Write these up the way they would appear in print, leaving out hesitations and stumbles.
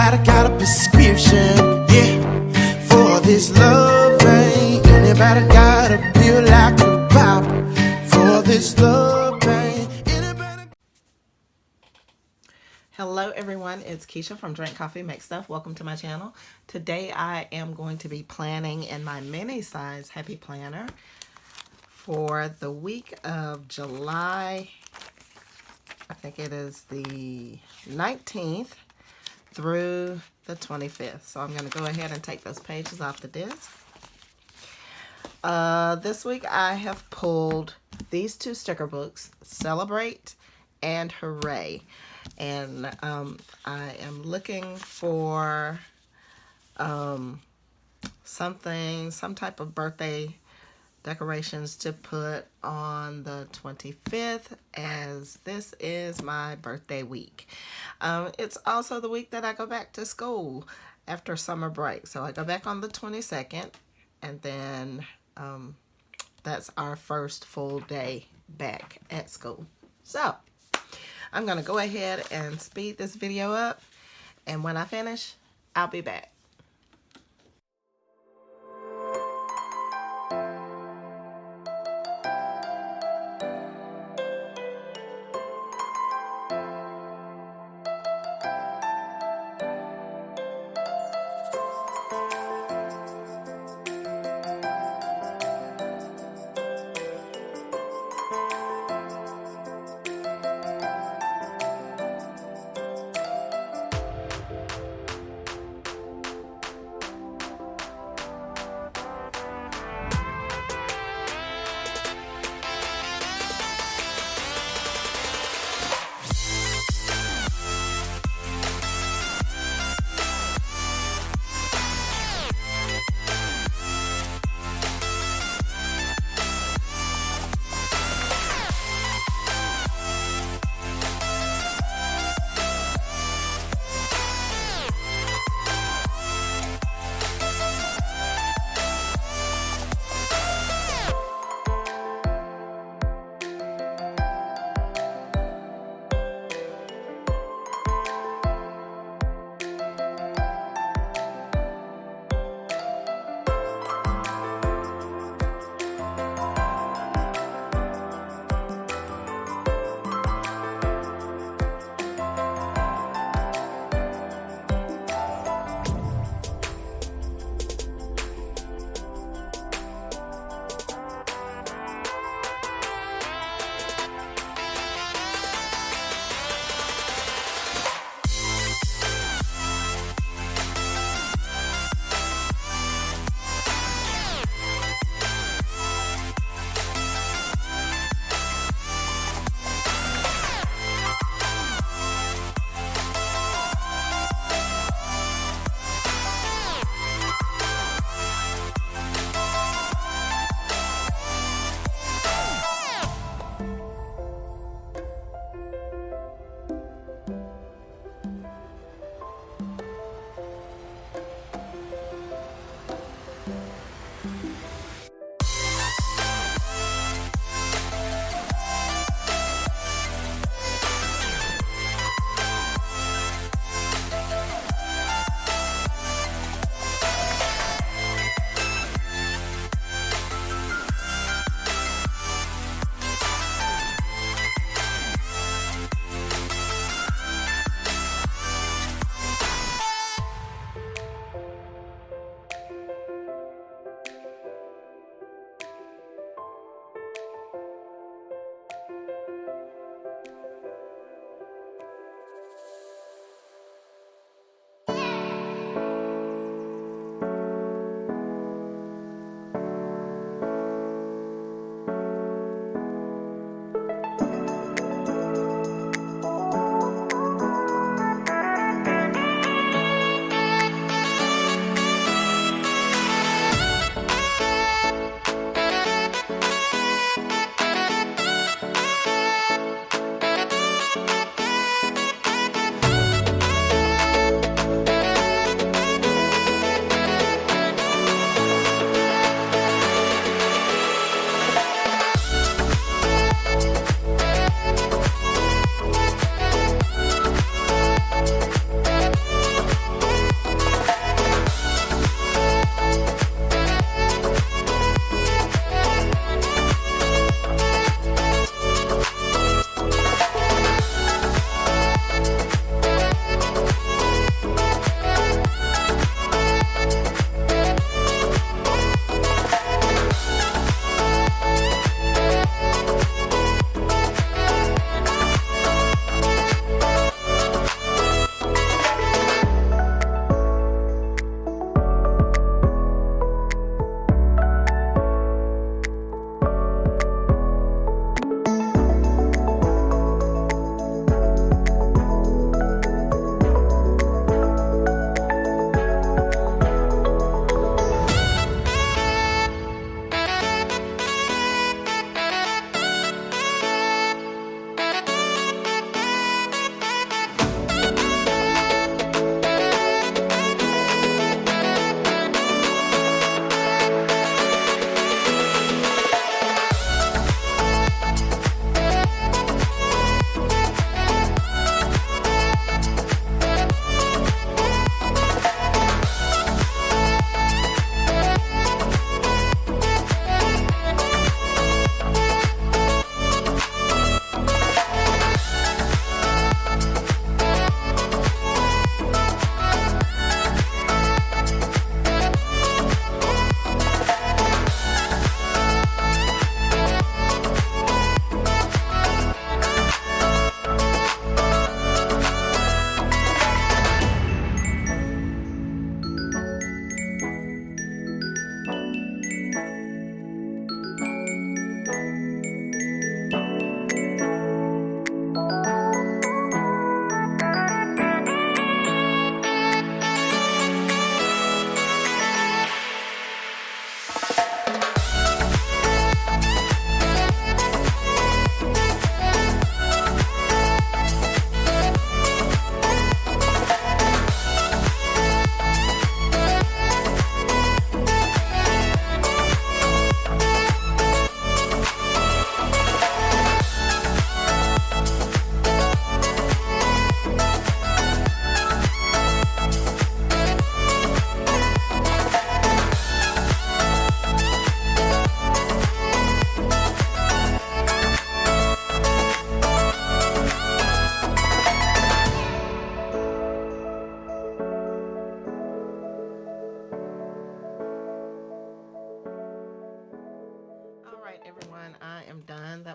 Anybody got a prescription, yeah, for this love pain? Anybody got a pill I could pop for this love pain? Hello everyone, it's Keisha from Drink Coffee Make Stuff. Welcome to my channel. Today I am going to be planning in my mini size happy planner for the week of July. I think it is the 19th through the 25th. So I'm going to go ahead and take those pages off the disc. This week I have pulled these two sticker books, Celebrate and Hooray. And I am looking for some type of birthday decorations to put on the 25th, as this is my birthday week. It's also the week that I go back to school after summer break. So I go back on the 22nd, and then that's our first full day back at school. So I'm going to go ahead and speed this video up, and when I finish, I'll be back.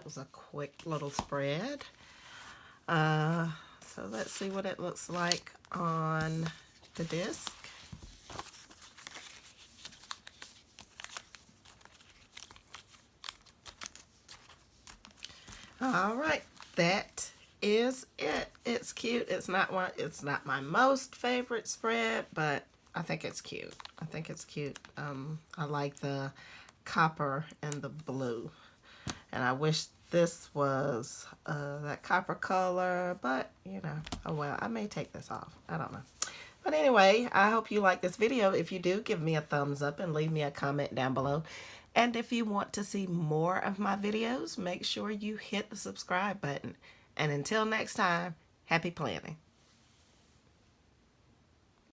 was a quick little spread. So let's see what it looks like on the disc. All right, that is it. It's cute. It's not my most favorite spread, but I think it's cute. I think it's cute. I like the copper and the blue, and I wish this was that copper color, but you know, oh well, I may take this off. I don't know. But anyway, I hope you like this video. If you do, give me a thumbs up and leave me a comment down below. And if you want to see more of my videos, make sure you hit the subscribe button. And until next time, happy planning.